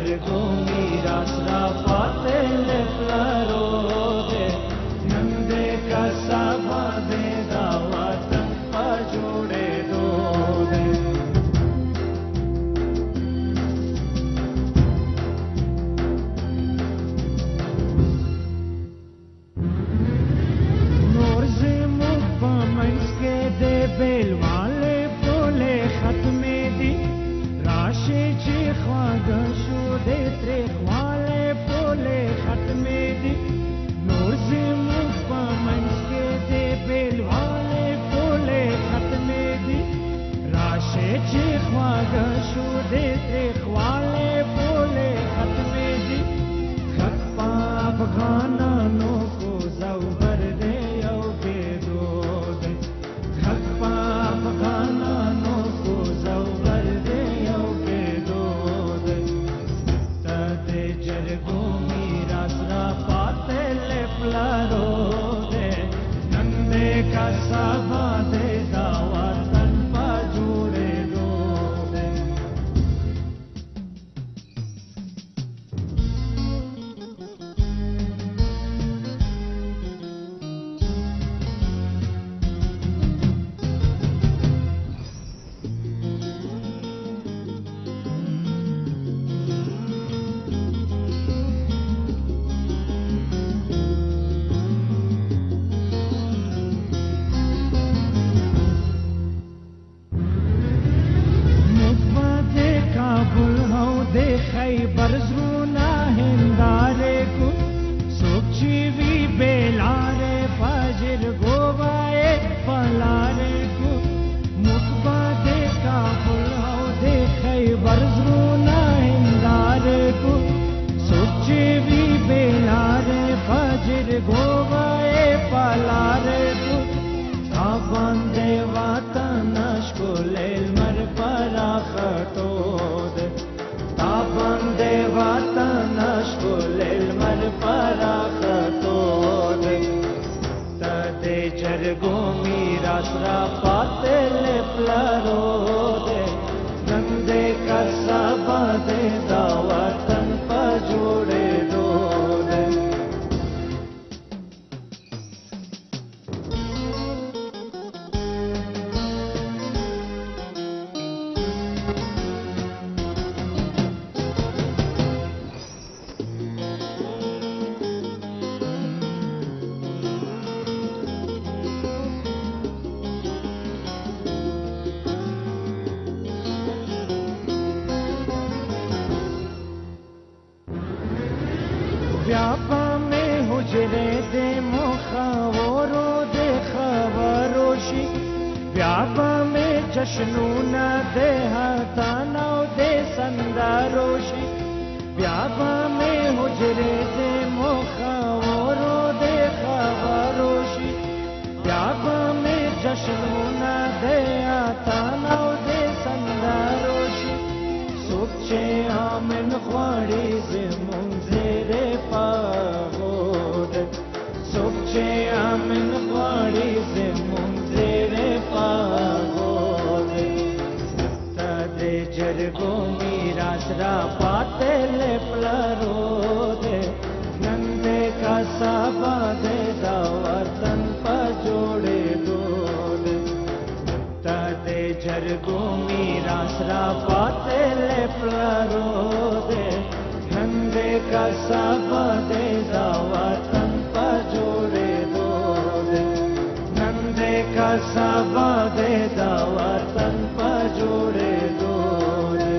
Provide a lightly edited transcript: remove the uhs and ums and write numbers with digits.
जरगो मीरा सराफाते ले प्लारो दे नंदे का साबा दे दावत जोड़े दो दे नोरज़े मुफ़ा मंसके दे बेल वाले बोले खत्मे दी राशे ची ख्वागशो दे त्रेख वाले बोले खत्मे दी नोरज़े मुफ़ा मंसके दे बेल वाले बोले खत्मे दी राशे ची ख्वागशो दे त्रेख वाले बोले खत्मे दी खत्पा अफगाना नो को ज़ौबर दे यौ बेदो दे खत्पा अफगाना नो को ज़ौबर दे यौ बेदो दे तदे जरगो मीरा सराफाते ले प्लारो दे नंदे का साबा दे दावतन पा जोड़े दो दे मुफ्वा दे काबुल हूँ दे खैबर ज़रूना हिंदारे को सोची भी बेलारे फाजिर गोवाए पलारे को मुफ्वा दे काबुल हूँ दे खैबर ज़रूना हिंदारे को सोची भी बेलारे फाजिर गोवाए पलारे को ताबंदे वातनश को लेल मर परा खतोद ताबंदे वातनश को लेल मर परा खतोद तदे जरगो मीरा सराफाते ले प्लारो दे नंदे का साबा दे दावतन पा जोड़े दो दे व्यापा में हुजरे दे मुखावरो दे खबरोशी व्यापा में जश्नूना दे हाथाना दे संदारोशी व्यापा में हुजरे दे मुखावरो दे खबरोशी व्यापा में जश्नूना दे हाथाना दे संदारोशी सोचे आमिन ख्वाड़ी से मुंजेरे पागोद सोचे आमिन ख्वाड़ी से मुंजेरे पागोद तदे जरगो मीरा सराफाते ले प्लारो दे नंदे का साबा दे दावतन पा जोड़े दो दे तदे जरगो मीरा सराफाते ले प्लारो दे नंदे का साबा दे दावतन पा जोड़े दो दे नंदे का साबा दे दावतन पा जोड़े दो दे